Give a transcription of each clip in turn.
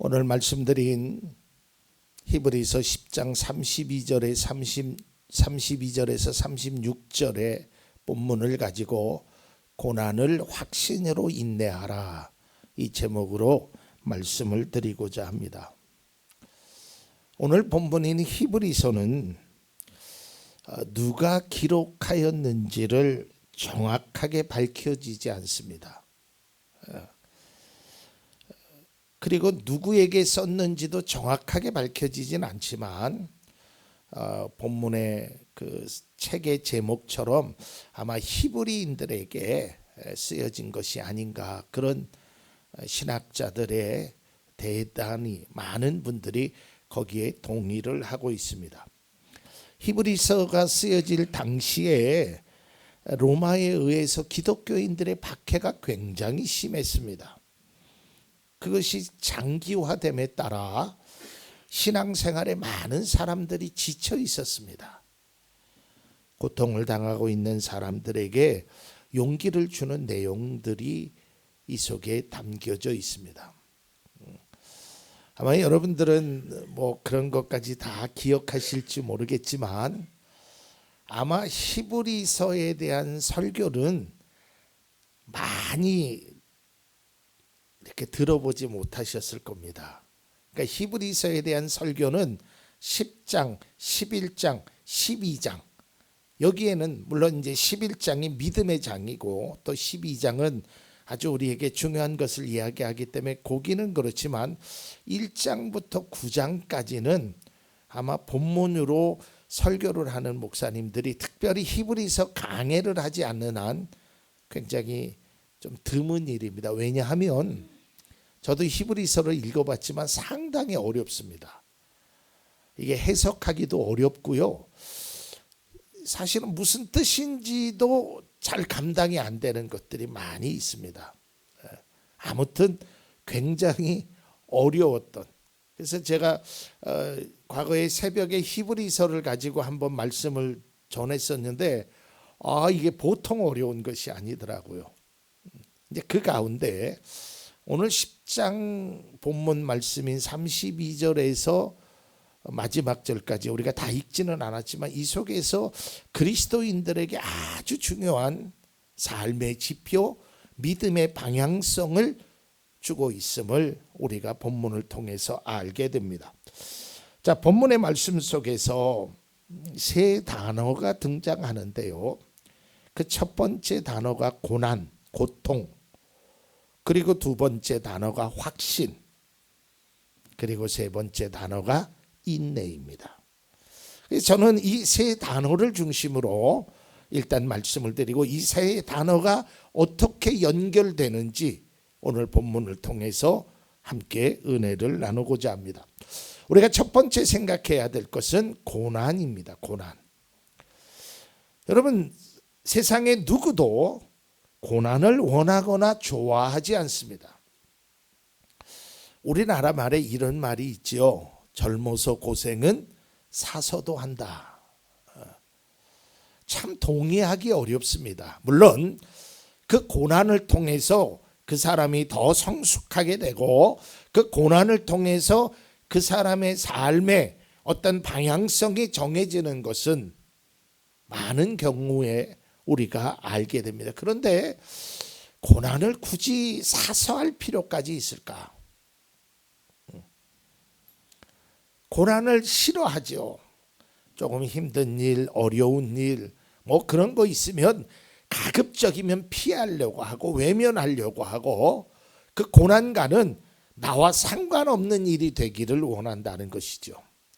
오늘 말씀드린 히브리서 10장 32절에서 36절의 본문을 가지고 고난을 확신으로 인내하라, 이 제목으로 말씀을 드리고자 합니다. 오늘 본문인 히브리서는 누가 기록하였는지를 정확하게 밝혀지지 않습니다. 그리고 누구에게 썼는지도 정확하게 밝혀지진 않지만 본문의 그 책의 제목처럼 아마 히브리인들에게 쓰여진 것이 아닌가, 그런 신학자들의 대단히 많은 분들이 거기에 동의를 하고 있습니다. 히브리서가 쓰여질 당시에 로마에 의해서 기독교인들의 박해가 굉장히 심했습니다. 그것이 장기화됨에 따라 신앙생활에 많은 사람들이 지쳐 있었습니다. 고통을 당하고 있는 사람들에게 용기를 주는 내용들이 이 속에 담겨져 있습니다. 아마 여러분들은 뭐 그런 것까지 다 기억하실지 모르겠지만 아마 히브리서에 대한 설교는 많이 이렇게 들어보지 못하셨을 겁니다. 그러니까 히브리서에 대한 설교는 10장, 11장, 12장, 여기에는 물론 이제 11장이 믿음의 장이고 또 12장은 아주 우리에게 중요한 것을 이야기하기 때문에 거기는 그렇지만 1장부터 9장까지는 아마 본문으로 설교를 하는 목사님들이 특별히 히브리서 강해를 하지 않는 한 굉장히 좀 드문 일입니다. 왜냐하면 저도 히브리서를 읽어봤지만 상당히 어렵습니다. 이게 해석하기도 어렵고요. 사실은 무슨 뜻인지도 잘 감당이 안 되는 것들이 많이 있습니다. 아무튼 굉장히 어려웠던, 그래서 제가 과거에 새벽에 히브리서를 가지고 한번 말씀을 전했었는데 이게 보통 어려운 것이 아니더라고요. 이제 그 가운데 오늘 10장 본문 말씀인 32절에서 마지막 절까지 우리가 다 읽지는 않았지만 이 속에서 그리스도인들에게 아주 중요한 삶의 지표, 믿음의 방향성을 주고 있음을 우리가 본문을 통해서 알게 됩니다. 자, 본문의 말씀 속에서 세 단어가 등장하는데요. 그 첫 번째 단어가 고난, 고통, 그리고 두 번째 단어가 확신, 그리고 세 번째 단어가 인내입니다. 그래서 저는 이 세 단어를 중심으로 일단 말씀을 드리고 이 세 단어가 어떻게 연결되는지 오늘 본문을 통해서 함께 은혜를 나누고자 합니다. 우리가 첫 번째 생각해야 될 것은 고난입니다. 고난. 여러분, 세상에 누구도 고난을 원하거나 좋아하지 않습니다. 우리나라 말에 이런 말이 있지요. 젊어서 고생은 사서도 한다. 참 동의하기 어렵습니다. 물론 그 고난을 통해서 그 사람이 더 성숙하게 되고 그 고난을 통해서 그 사람의 삶의 어떤 방향성이 정해지는 것은 많은 경우에 우리가 알게 됩니다. 그런데 고난을 굳이 사서할 필요까지 있을까? 고난을 싫어하죠. 조금 힘든 일, 어려운 일, 뭐 그런 거 있으면 가급적이면 피하려고 하고 외면하려고 하고 그 고난과는 나와 상관없는 일이 되기를 원한다는 것이죠.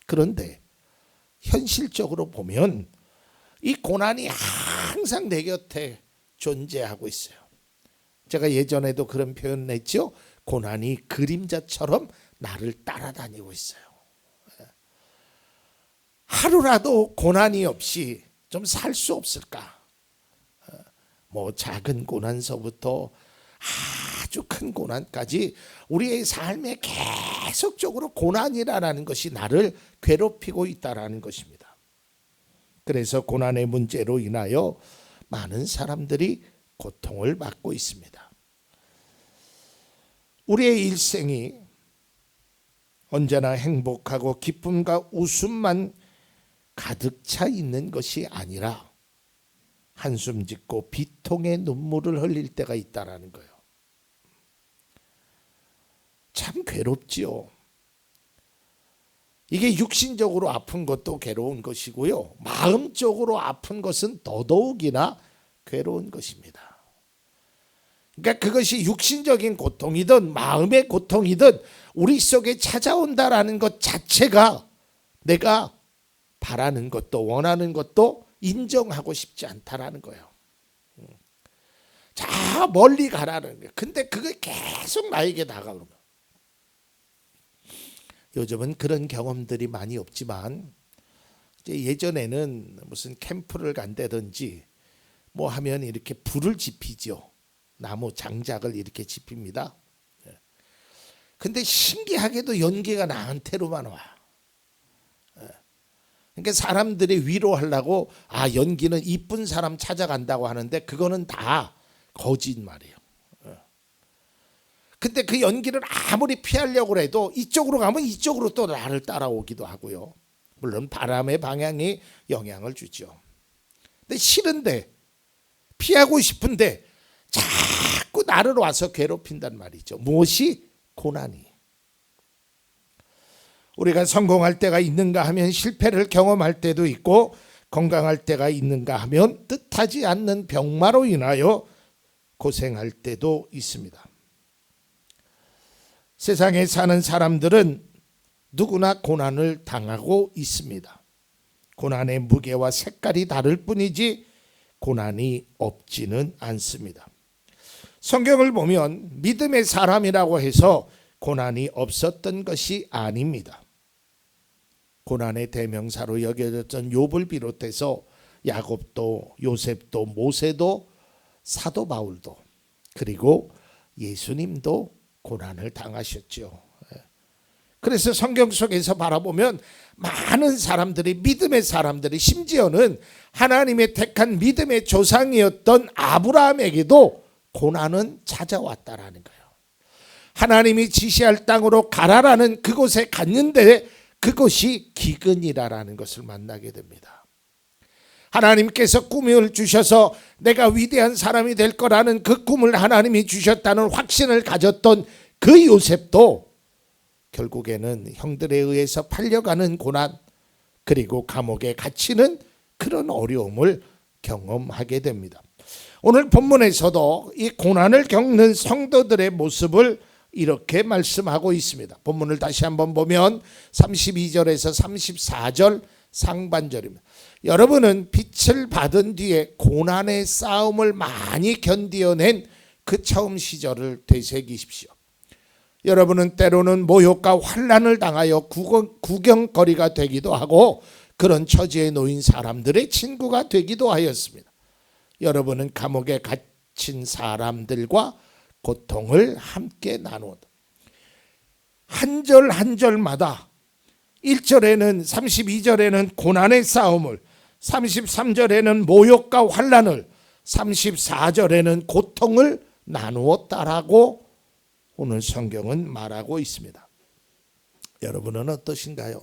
그런데 현실적으로 보면 이 고난이 항상 내 곁에 존재하고 있어요. 제가 예전에도 그런 표현을 했죠. 고난이 그림자처럼 나를 따라다니고 있어요. 하루라도 고난이 없이 좀 살 수 없을까? 뭐 작은 고난서부터 아주 큰 고난까지 우리의 삶에 계속적으로 고난이라는 것이 나를 괴롭히고 있다라는 것입니다. 그래서 고난의 문제로 인하여 많은 사람들이 고통을 받고 있습니다. 우리의 일생이 언제나 행복하고 기쁨과 웃음만 가득 차 있는 것이 아니라 한숨 짓고 비통의 눈물을 흘릴 때가 있다라는 거예요. 참 괴롭지요. 이게 육신적으로 아픈 것도 괴로운 것이고요, 마음적으로 아픈 것은 더더욱이나 괴로운 것입니다. 그러니까 그것이 육신적인 고통이든 마음의 고통이든 우리 속에 찾아온다라는 것 자체가 내가 바라는 것도 원하는 것도 인정하고 싶지 않다라는 거예요. 자, 멀리 가라는 거예요. 근데 그게 계속 나에게 다가오는 거예요. 요즘은 그런 경험들이 많이 없지만 이제 예전에는 무슨 캠프를 간다든지 뭐 하면 이렇게 불을 지피죠. 나무 장작을 이렇게 지핍니다. 근데 신기하게도 연기가 나한테로만 와. 그러니까 사람들이 위로하려고 연기는 이쁜 사람 찾아간다고 하는데 그거는 다 거짓말이에요. 근데 그 연기를 아무리 피하려고 해도 이쪽으로 가면 이쪽으로 또 나를 따라오기도 하고요. 물론 바람의 방향이 영향을 주죠. 근데 싫은데 피하고 싶은데 자꾸 나를 와서 괴롭힌단 말이죠. 무엇이? 고난이. 우리가 성공할 때가 있는가 하면 실패를 경험할 때도 있고, 건강할 때가 있는가 하면 뜻하지 않는 병마로 인하여 고생할 때도 있습니다. 세상에 사는 사람들은 누구나 고난을 당하고 있습니다. 고난의 무게와 색깔이 다를 뿐이지 고난이 없지는 않습니다. 성경을 보면 믿음의 사람이라고 해서 고난이 없었던 것이 아닙니다. 고난의 대명사로 여겨졌던 욥을 비롯해서 야곱도 요셉도 모세도 사도 바울도 그리고 예수님도 고난을 당하셨죠. 그래서 성경 속에서 바라보면 많은 사람들이, 믿음의 사람들이, 심지어는 하나님의 택한 믿음의 조상이었던 아브라함에게도 고난은 찾아왔다라는 거예요. 하나님이 지시할 땅으로 가라라는 그곳에 갔는데 그것이 기근이라는 것을 만나게 됩니다. 하나님께서 꿈을 주셔서 내가 위대한 사람이 될 거라는 그 꿈을 하나님이 주셨다는 확신을 가졌던 그 요셉도 결국에는 형들에 의해서 팔려가는 고난, 그리고 감옥에 갇히는 그런 어려움을 경험하게 됩니다. 오늘 본문에서도 이 고난을 겪는 성도들의 모습을 이렇게 말씀하고 있습니다. 본문을 다시 한번 보면 32절에서 34절 상반절입니다. 여러분은 빛을 받은 뒤에 고난의 싸움을 많이 견디어낸 그 처음 시절을 되새기십시오. 여러분은 때로는 모욕과 환난을 당하여 구경거리가 되기도 하고 그런 처지에 놓인 사람들의 친구가 되기도 하였습니다. 여러분은 감옥에 갇힌 사람들과 고통을 함께 나누었다. 한 절 한 절마다 1절에는 32절에는 고난의 싸움을, 33절에는 모욕과 환난을, 34절에는 고통을 나누었다라고 오늘 성경은 말하고 있습니다. 여러분은 어떠신가요?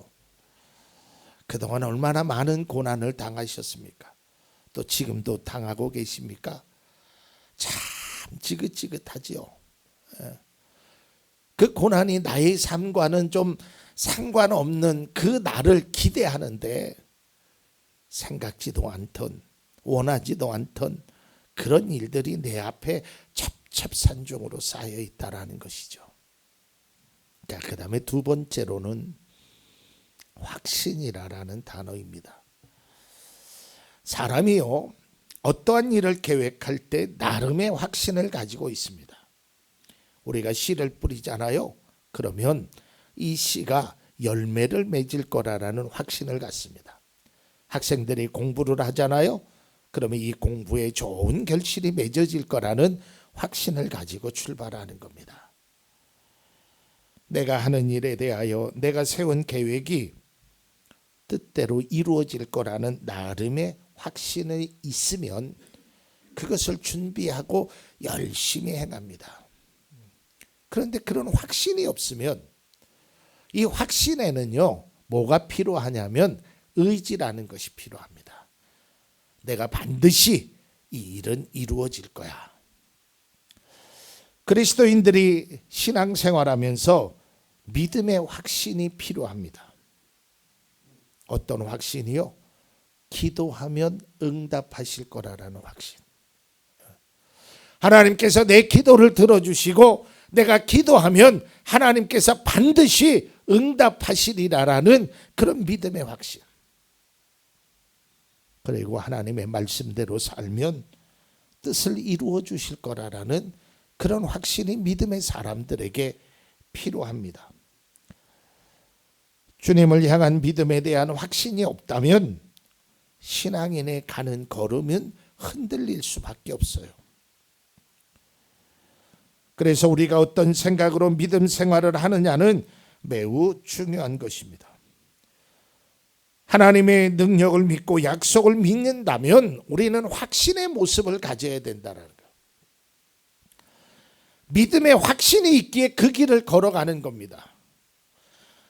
그동안 얼마나 많은 고난을 당하셨습니까? 또 지금도 당하고 계십니까? 참 지긋지긋하지요. 그 고난이 나의 삶과는 좀 상관없는 그 나를 기대하는데 생각지도 않던, 원하지도 않던 그런 일들이 내 앞에 첩첩산중으로 쌓여 있다라는 것이죠. 그 다음에 두 번째로는 확신이라는 단어입니다. 사람이요, 어떠한 일을 계획할 때 나름의 확신을 가지고 있습니다. 우리가 씨를 뿌리잖아요. 그러면 이 씨가 열매를 맺을 거라는 확신을 갖습니다. 학생들이 공부를 하잖아요. 그러면 이 공부에 좋은 결실이 맺어질 거라는 확신을 가지고 출발하는 겁니다. 내가 하는 일에 대하여 내가 세운 계획이 뜻대로 이루어질 거라는 나름의 확신이 있으면 그것을 준비하고 열심히 행합니다. 그런데 그런 확신이 없으면 이 확신에는요, 뭐가 필요하냐면 의지라는 것이 필요합니다. 내가 반드시 이 일은 이루어질 거야. 그리스도인들이 신앙생활하면서 믿음의 확신이 필요합니다. 어떤 확신이요? 기도하면 응답하실 거라는 확신. 하나님께서 내 기도를 들어주시고 내가 기도하면 하나님께서 반드시 응답하시리라라는 그런 믿음의 확신. 그리고 하나님의 말씀대로 살면 뜻을 이루어 주실 거라는 그런 확신이 믿음의 사람들에게 필요합니다. 주님을 향한 믿음에 대한 확신이 없다면 신앙인의 가는 걸음은 흔들릴 수밖에 없어요. 그래서 우리가 어떤 생각으로 믿음 생활을 하느냐는 매우 중요한 것입니다. 하나님의 능력을 믿고 약속을 믿는다면 우리는 확신의 모습을 가져야 된다는 거예요. 믿음의 확신이 있기에 그 길을 걸어가는 겁니다.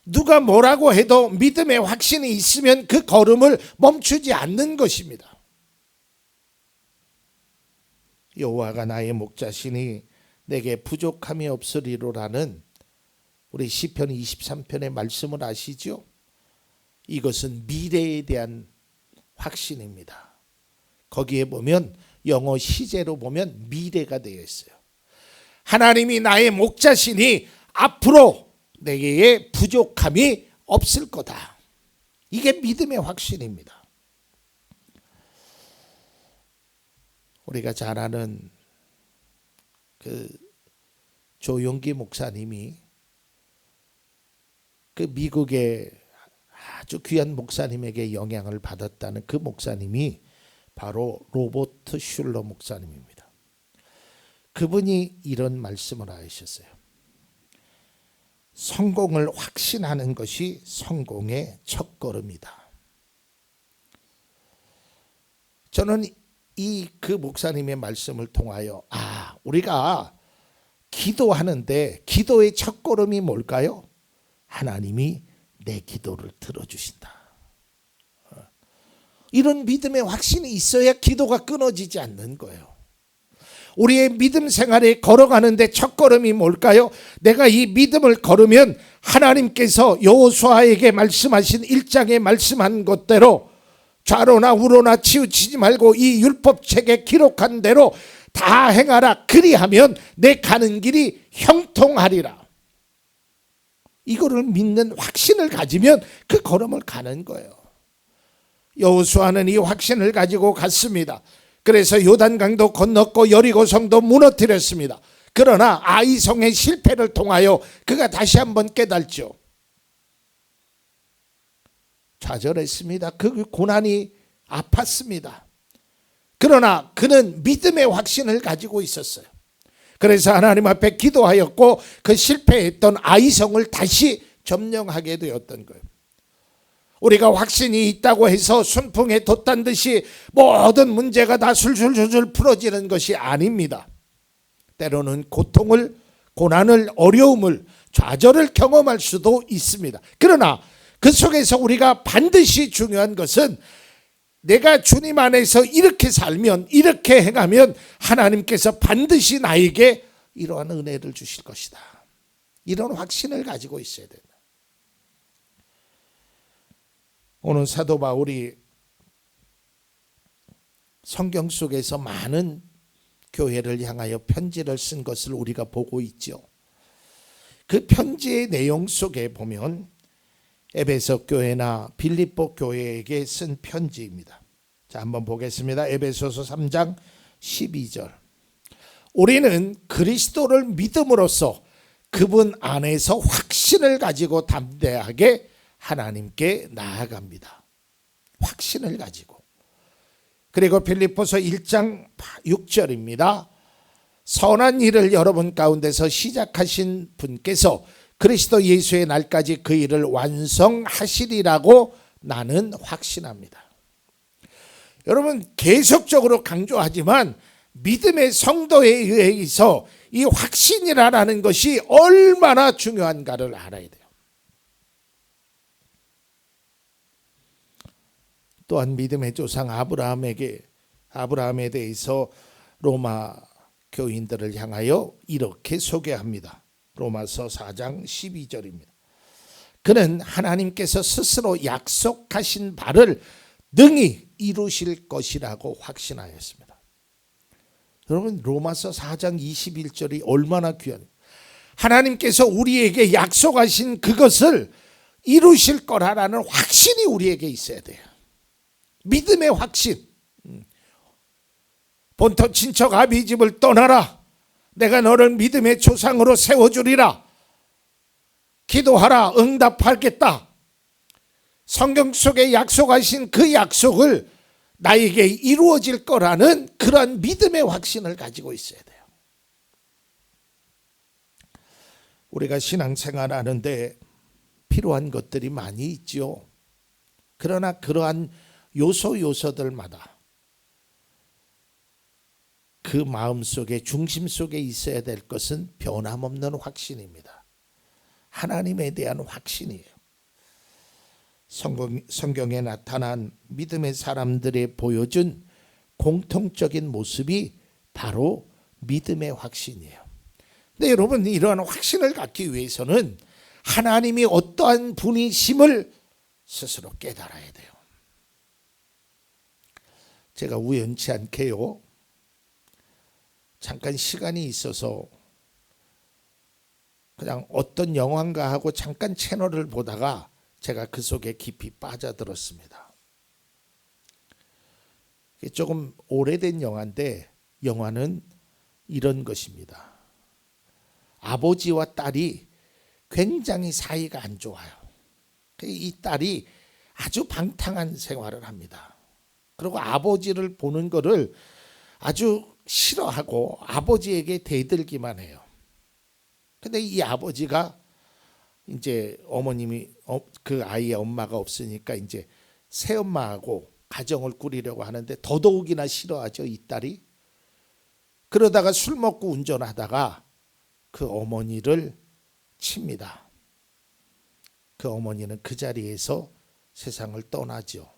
누가 뭐라고 해도 믿음의 확신이 있으면 그 걸음을 멈추지 않는 것입니다. 여호와가 나의 목자시니 내게 부족함이 없으리로라는 우리 시편 23편의 말씀을 아시죠? 이것은 미래에 대한 확신입니다. 거기에 보면 영어 시제로 보면 미래가 되어 있어요. 하나님이 나의 목자시니 앞으로 내게 부족함이 없을 거다. 이게 믿음의 확신입니다. 우리가 잘 아는 그 조용기 목사님이 그 미국의 아주 귀한 목사님에게 영향을 받았다는 그 목사님이 바로 로버트 슐러 목사님입니다. 그분이 이런 말씀을 하셨어요. 성공을 확신하는 것이 성공의 첫걸음이다. 저는 그 목사님의 말씀을 통하여 우리가 기도하는데 기도의 첫걸음이 뭘까요? 하나님이 내 기도를 들어주신다. 이런 믿음의 확신이 있어야 기도가 끊어지지 않는 거예요. 우리의 믿음 생활에 걸어가는데 첫걸음이 뭘까요? 내가 이 믿음을 걸으면 하나님께서 여호수아에게 말씀하신 1장에 말씀한 것대로 좌로나 우로나 치우치지 말고 이 율법책에 기록한 대로 다 행하라. 그리하면 내 가는 길이 형통하리라. 이거를 믿는 확신을 가지면 그 걸음을 가는 거예요. 여호수아는 이 확신을 가지고 갔습니다. 그래서 요단강도 건넜고 여리고성도 무너뜨렸습니다. 그러나 아이성의 실패를 통하여 그가 다시 한번 깨달죠. 좌절했습니다. 그 고난이 아팠습니다. 그러나 그는 믿음의 확신을 가지고 있었어요. 그래서 하나님 앞에 기도하였고 그 실패했던 아이성을 다시 점령하게 되었던 거예요. 우리가 확신이 있다고 해서 순풍에 돛단 듯이 모든 문제가 다 술술술술 풀어지는 것이 아닙니다. 때로는 고통을, 고난을, 어려움을, 좌절을 경험할 수도 있습니다. 그러나 그 속에서 우리가 반드시 중요한 것은 내가 주님 안에서 이렇게 살면, 이렇게 행하면 하나님께서 반드시 나에게 이러한 은혜를 주실 것이다. 이런 확신을 가지고 있어야 된다. 오늘 사도 바울이 성경 속에서 많은 교회를 향하여 편지를 쓴 것을 우리가 보고 있죠. 그 편지의 내용 속에 보면 에베소 교회나 빌립보 교회에게 쓴 편지입니다. 자, 한번 보겠습니다. 에베소서 3장 12절. 우리는 그리스도를 믿음으로써 그분 안에서 확신을 가지고 담대하게 하나님께 나아갑니다. 확신을 가지고. 그리고 빌립보서 1장 6절입니다. 선한 일을 여러분 가운데서 시작하신 분께서 그리스도 예수의 날까지 그 일을 완성하시리라고 나는 확신합니다. 여러분, 계속적으로 강조하지만 믿음의 성도에 의해서 이 확신이라는 것이 얼마나 중요한가를 알아야 돼요. 또한 믿음의 조상 아브라함에 대해서 로마 교인들을 향하여 이렇게 소개합니다. 로마서 4장 12절입니다. 그는 하나님께서 스스로 약속하신 바를 능히 이루실 것이라고 확신하였습니다. 여러분, 로마서 4장 21절이 얼마나 귀한, 하나님께서 우리에게 약속하신 그것을 이루실 거라는 확신이 우리에게 있어야 돼요. 믿음의 확신. 본토 친척 아비 집을 떠나라. 내가 너를 믿음의 조상으로 세워주리라. 기도하라. 응답하겠다. 성경 속에 약속하신 그 약속을 나에게 이루어질 거라는 그런 믿음의 확신을 가지고 있어야 돼요. 우리가 신앙생활 하는데 필요한 것들이 많이 있죠. 그러나 그러한 요소들마다 그 마음속에, 중심 속에 있어야 될 것은 변함없는 확신입니다. 하나님에 대한 확신이에요. 성경에 나타난 믿음의 사람들이 보여준 공통적인 모습이 바로 믿음의 확신이에요. 근데 여러분, 이러한 확신을 갖기 위해서는 하나님이 어떠한 분이심을 스스로 깨달아야 돼요. 제가 우연치 않게요, 잠깐 시간이 있어서 그냥 어떤 영화인가 하고 잠깐 채널을 보다가 제가 그 속에 깊이 빠져들었습니다. 조금 오래된 영화인데 영화는 이런 것입니다. 아버지와 딸이 굉장히 사이가 안 좋아요. 이 딸이 아주 방탕한 생활을 합니다. 그리고 아버지를 보는 거를 아주 싫어하고 아버지에게 대들기만 해요. 근데 이 아버지가 이제 어머님이, 그 아이의 엄마가 없으니까 이제 새엄마하고 가정을 꾸리려고 하는데 더더욱이나 싫어하죠, 이 딸이. 그러다가 술 먹고 운전하다가 그 어머니를 칩니다. 그 어머니는 그 자리에서 세상을 떠나죠.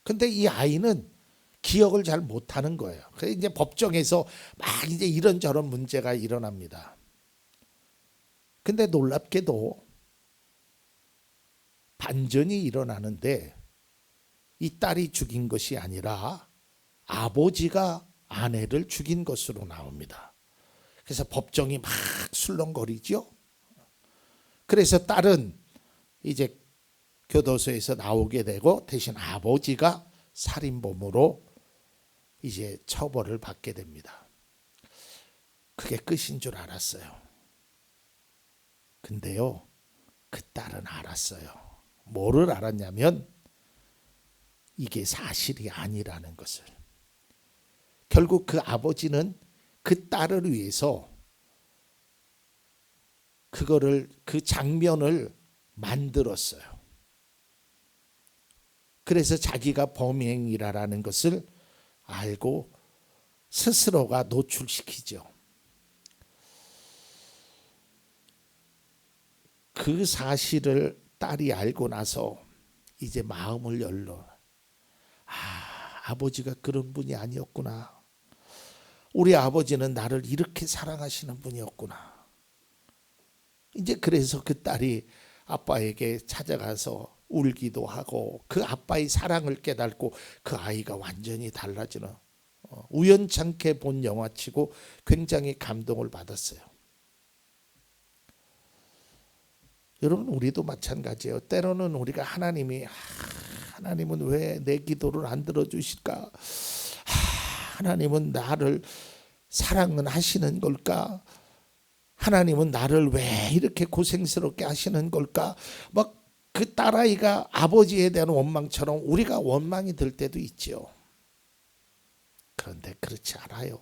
근데 이 아이는 기억을 잘 못하는 거예요. 그래서 이제 법정에서 막 이제 이런저런 문제가 일어납니다. 근데 놀랍게도 반전이 일어나는데 이 딸이 죽인 것이 아니라 아버지가 아내를 죽인 것으로 나옵니다. 그래서 법정이 막 술렁거리죠. 그래서 딸은 이제 교도소에서 나오게 되고 대신 아버지가 살인범으로 이제 처벌을 받게 됩니다. 그게 끝인 줄 알았어요. 근데요, 그 딸은 알았어요. 뭐를 알았냐면 이게 사실이 아니라는 것을. 결국 그 아버지는 그 딸을 위해서 그 장면을 만들었어요. 그래서 자기가 범행이라는 것을 알고 스스로가 노출시키죠. 그 사실을 딸이 알고 나서 이제 마음을 열러, 아버지가 그런 분이 아니었구나. 우리 아버지는 나를 이렇게 사랑하시는 분이었구나. 이제 그래서 그 딸이 아빠에게 찾아가서 울기도 하고 그 아빠의 사랑을 깨닫고 그 아이가 완전히 달라지는, 우연찮게 본 영화치고 굉장히 감동을 받았어요. 여러분, 우리도 마찬가지예요. 때로는 우리가 하나님은 왜 내 기도를 안 들어주실까? 하나님은 나를 사랑은 하시는 걸까? 하나님은 나를 왜 이렇게 고생스럽게 하시는 걸까? 막 그 딸아이가 아버지에 대한 원망처럼 우리가 원망이 들 때도 있죠. 그런데 그렇지 않아요.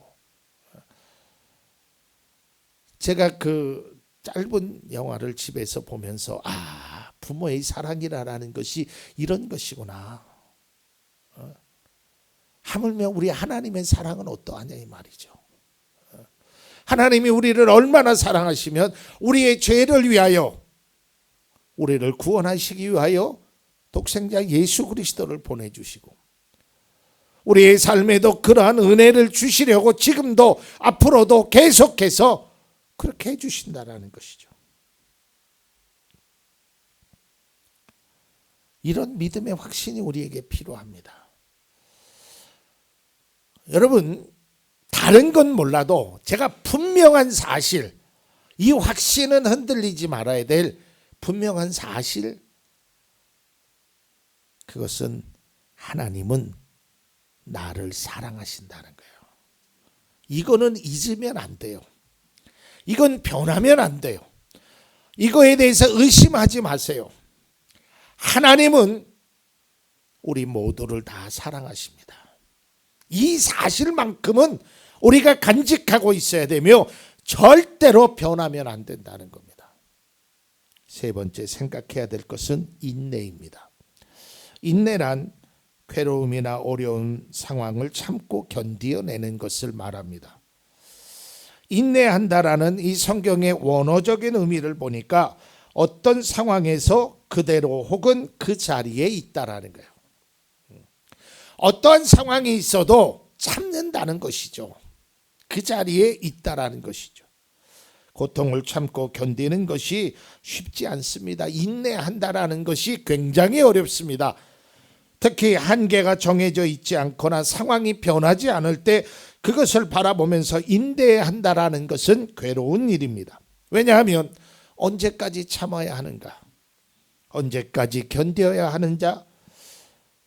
제가 그 짧은 영화를 집에서 보면서 부모의 사랑이라는 것이 이런 것이구나. 하물며 우리 하나님의 사랑은 어떠하냐 이 말이죠. 하나님이 우리를 얼마나 사랑하시면 우리의 죄를 위하여, 우리를 구원하시기 위하여 독생자 예수 그리스도를 보내주시고 우리의 삶에도 그러한 은혜를 주시려고 지금도 앞으로도 계속해서 그렇게 해주신다라는 것이죠. 이런 믿음의 확신이 우리에게 필요합니다. 여러분, 다른 건 몰라도 제가 분명한 사실, 이 확신은 흔들리지 말아야 될 분명한 사실, 그것은 하나님은 나를 사랑하신다는 거예요. 이거는 잊으면 안 돼요. 이건 변하면 안 돼요. 이거에 대해서 의심하지 마세요. 하나님은 우리 모두를 다 사랑하십니다. 이 사실만큼은 우리가 간직하고 있어야 되며 절대로 변하면 안 된다는 겁니다. 세 번째 생각해야 될 것은 인내입니다. 인내란 괴로움이나 어려운 상황을 참고 견디어내는 것을 말합니다. 인내한다라는 이 성경의 원어적인 의미를 보니까 어떤 상황에서 그대로 혹은 그 자리에 있다라는 거예요. 어떠한 상황이 있어도 참는다는 것이죠. 그 자리에 있다라는 것이죠. 고통을 참고 견디는 것이 쉽지 않습니다. 인내한다라는 것이 굉장히 어렵습니다. 특히 한계가 정해져 있지 않거나 상황이 변하지 않을 때 그것을 바라보면서 인내한다라는 것은 괴로운 일입니다. 왜냐하면 언제까지 참아야 하는가? 언제까지 견뎌야 하는가?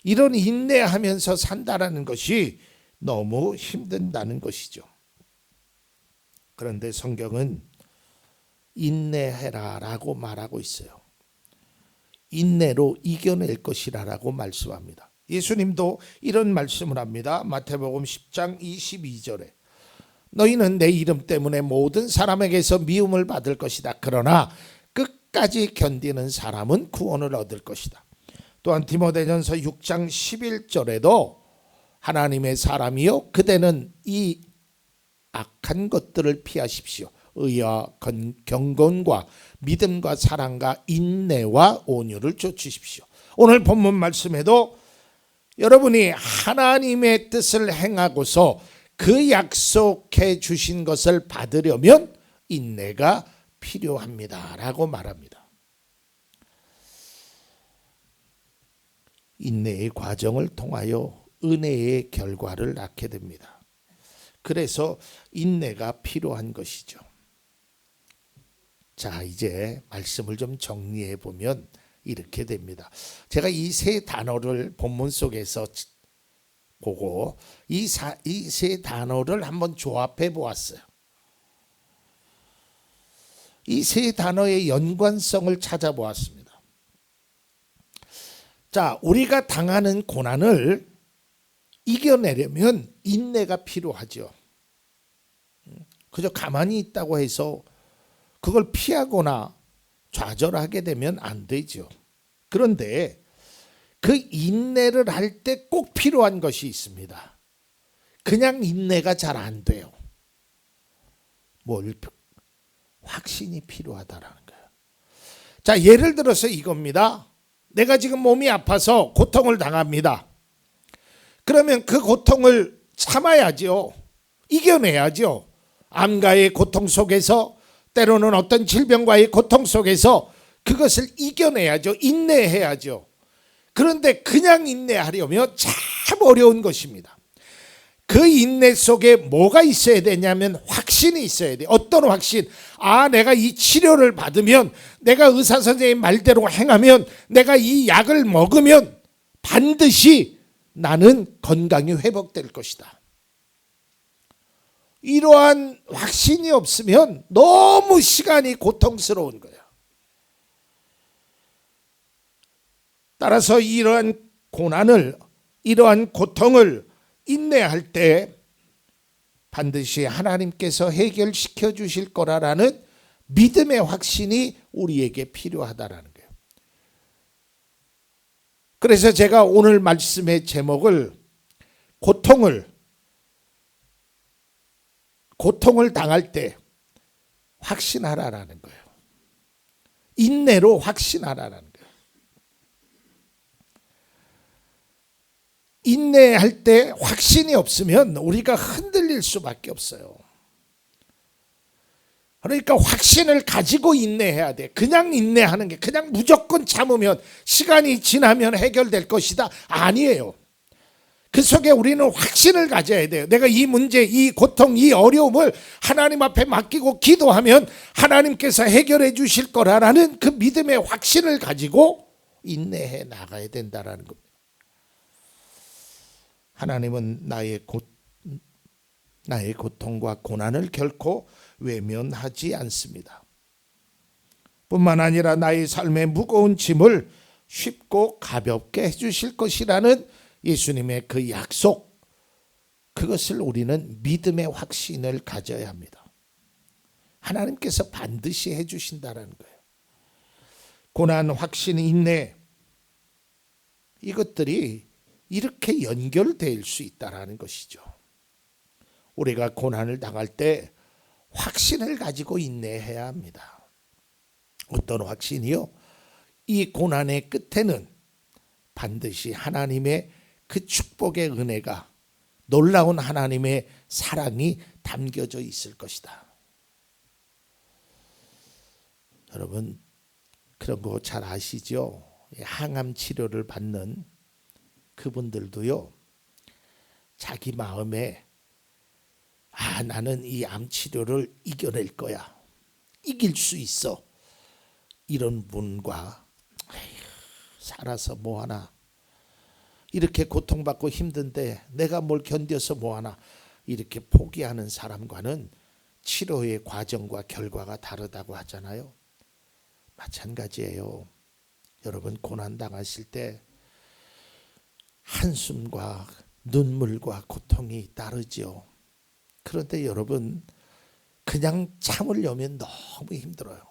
이런 인내하면서 산다라는 것이 너무 힘든다는 것이죠. 그런데 성경은 인내해라라고 말하고 있어요. 인내로 이겨낼 것이라고 말씀합니다. 예수님도 이런 말씀을 합니다. 마태복음 10장 22절에 너희는 내 이름 때문에 모든 사람에게서 미움을 받을 것이다. 그러나 끝까지 견디는 사람은 구원을 얻을 것이다. 또한 디모데전서 6장 11절에도 하나님의 사람이요 그대는 이 악한 것들을 피하십시오. 의와 경건과 믿음과 사랑과 인내와 온유를 좇으십시오. 오늘 본문 말씀에도 여러분이 하나님의 뜻을 행하고서 그 약속해 주신 것을 받으려면 인내가 필요합니다 라고 말합니다. 인내의 과정을 통하여 은혜의 결과를 낳게 됩니다. 그래서 인내가 필요한 것이죠. 자, 이제 말씀을 좀 정리해 보면 이렇게 됩니다. 제가 이 세 단어를 본문 속에서 보고 이 세 단어를 한번 조합해 보았어요. 이 세 단어의 연관성을 찾아보았습니다. 자, 우리가 당하는 고난을 이겨내려면 인내가 필요하죠. 그저 가만히 있다고 해서 그걸 피하거나 좌절하게 되면 안 되죠. 그런데 그 인내를 할 때 꼭 필요한 것이 있습니다. 그냥 인내가 잘 안 돼요. 확신이 필요하다라는 거예요. 자, 예를 들어서 이겁니다. 내가 지금 몸이 아파서 고통을 당합니다. 그러면 그 고통을 참아야죠. 이겨내야죠. 암과의 고통 속에서 때로는 어떤 질병과의 고통 속에서 그것을 이겨내야죠. 인내해야죠. 그런데 그냥 인내하려면 참 어려운 것입니다. 그 인내 속에 뭐가 있어야 되냐면 확신이 있어야 돼요. 어떤 확신? 내가 이 치료를 받으면, 내가 의사 선생님 말대로 행하면, 내가 이 약을 먹으면 반드시 나는 건강이 회복될 것이다. 이러한 확신이 없으면 너무 시간이 고통스러운 거예요. 따라서 이러한 고난을, 이러한 고통을 인내할 때 반드시 하나님께서 해결시켜 주실 거라는 믿음의 확신이 우리에게 필요하다라는 거예요. 그래서 제가 오늘 말씀의 제목을 고통을 당할 때 확신하라라는 거예요. 인내로 확신하라라는 거예요. 인내할 때 확신이 없으면 우리가 흔들릴 수밖에 없어요. 그러니까 확신을 가지고 인내해야 돼. 그냥 인내하는 게, 그냥 무조건 참으면 시간이 지나면 해결될 것이다, 아니에요. 그 속에 우리는 확신을 가져야 돼요. 내가 이 문제, 이 고통, 이 어려움을 하나님 앞에 맡기고 기도하면 하나님께서 해결해 주실 거라는 그 믿음의 확신을 가지고 인내해 나가야 된다는 겁니다. 하나님은 나의 고통과 고난을 결코 외면하지 않습니다. 뿐만 아니라 나의 삶의 무거운 짐을 쉽고 가볍게 해주실 것이라는 예수님의 그 약속, 그것을 우리는 믿음의 확신을 가져야 합니다. 하나님께서 반드시 해주신다는 거예요. 고난, 확신, 인내, 이것들이 이렇게 연결될 수 있다는 것이죠. 우리가 고난을 당할 때 확신을 가지고 인내해야 합니다. 어떤 확신이요? 이 고난의 끝에는 반드시 하나님의 그 축복의 은혜가, 놀라운 하나님의 사랑이 담겨져 있을 것이다. 여러분, 그런 거 잘 아시죠? 항암 치료를 받는 그분들도요, 자기 마음에 나는 이 암 치료를 이겨낼 거야, 이길 수 있어, 이런 분과 살아서 뭐하나, 이렇게 고통받고 힘든데 내가 뭘 견뎌서 뭐하나, 이렇게 포기하는 사람과는 치료의 과정과 결과가 다르다고 하잖아요. 마찬가지예요. 여러분, 고난 당하실 때 한숨과 눈물과 고통이 따르죠. 그런데 여러분, 그냥 참으려면 너무 힘들어요.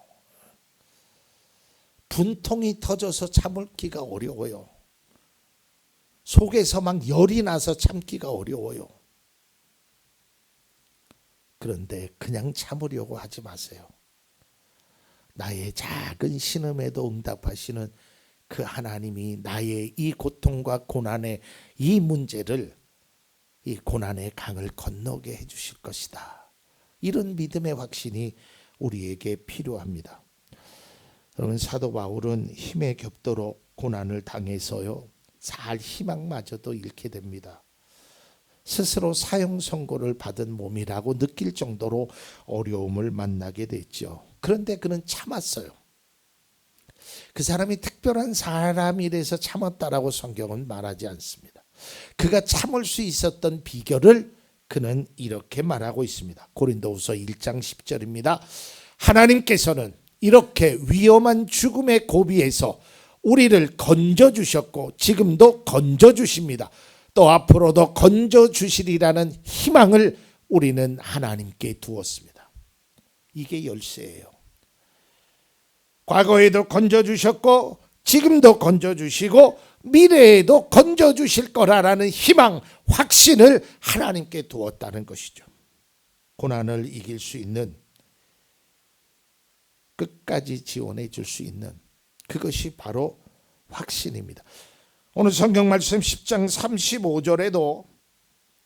분통이 터져서 참기가 어려워요. 속에서 막 열이 나서 참기가 어려워요. 그런데 그냥 참으려고 하지 마세요. 나의 작은 신음에도 응답하시는 그 하나님이 나의 이 고통과 고난의 이 문제를, 이 고난의 강을 건너게 해주실 것이다. 이런 믿음의 확신이 우리에게 필요합니다. 여러분, 사도 바울은 힘에 겹도록 고난을 당해서요, 살 희망마저도 잃게 됩니다. 스스로 사형 선고를 받은 몸이라고 느낄 정도로 어려움을 만나게 됐죠. 그런데 그는 참았어요. 그 사람이 특별한 사람이라서 참았다라고 성경은 말하지 않습니다. 그가 참을 수 있었던 비결을 그는 이렇게 말하고 있습니다. 고린도후서 1장 10절입니다. 하나님께서는 이렇게 위험한 죽음의 고비에서 우리를 건져주셨고 지금도 건져주십니다. 또 앞으로도 건져주시리라는 희망을 우리는 하나님께 두었습니다. 이게 열쇠예요. 과거에도 건져주셨고 지금도 건져주시고 미래에도 건져주실 거라는 희망, 확신을 하나님께 두었다는 것이죠. 고난을 이길 수 있는, 끝까지 지원해 줄 수 있는, 그것이 바로 확신입니다. 오늘 성경 말씀 10장 35절에도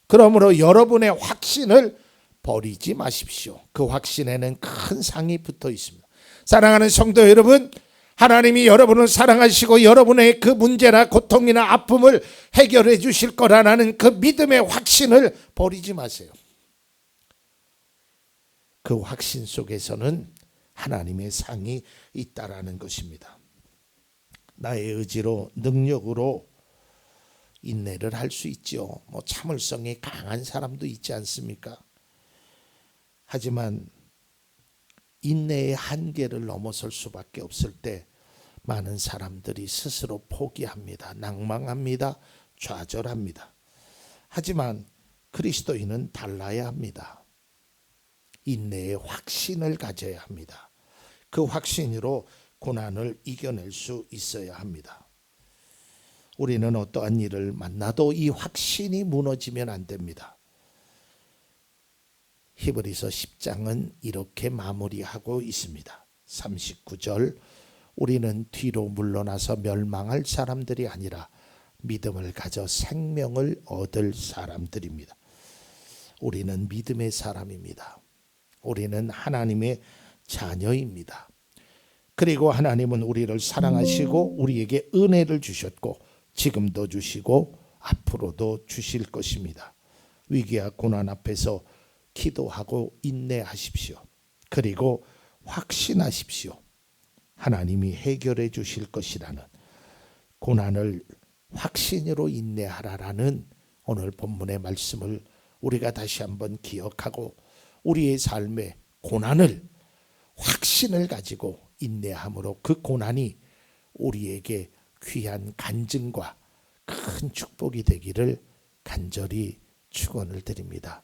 그러므로 여러분의 확신을 버리지 마십시오. 그 확신에는 큰 상이 붙어 있습니다. 사랑하는 성도 여러분, 하나님이 여러분을 사랑하시고 여러분의 그 문제나 고통이나 아픔을 해결해 주실 거라는 그 믿음의 확신을 버리지 마세요. 그 확신 속에서는 하나님의 상이 있다라는 것입니다. 나의 의지로, 능력으로 인내를 할 수 있죠. 참을성이 강한 사람도 있지 않습니까? 하지만 인내의 한계를 넘어설 수밖에 없을 때 많은 사람들이 스스로 포기합니다. 낭망합니다. 좌절합니다. 하지만 그리스도인은 달라야 합니다. 인내의 확신을 가져야 합니다. 그 확신으로 고난을 이겨낼 수 있어야 합니다. 우리는 어떠한 일을 만나도 이 확신이 무너지면 안 됩니다. 히브리서 10장은 이렇게 마무리하고 있습니다. 39절, 우리는 뒤로 물러나서 멸망할 사람들이 아니라 믿음을 가져 생명을 얻을 사람들입니다. 우리는 믿음의 사람입니다. 우리는 하나님의 자녀입니다. 그리고 하나님은 우리를 사랑하시고 우리에게 은혜를 주셨고 지금도 주시고 앞으로도 주실 것입니다. 위기와 고난 앞에서 기도하고 인내하십시오. 그리고 확신하십시오. 하나님이 해결해 주실 것이라는, 고난을 확신으로 인내하라라는 오늘 본문의 말씀을 우리가 다시 한번 기억하고 우리의 삶의 고난을 확신을 가지고 인내함으로 그 고난이 우리에게 귀한 간증과 큰 축복이 되기를 간절히 축원을 드립니다.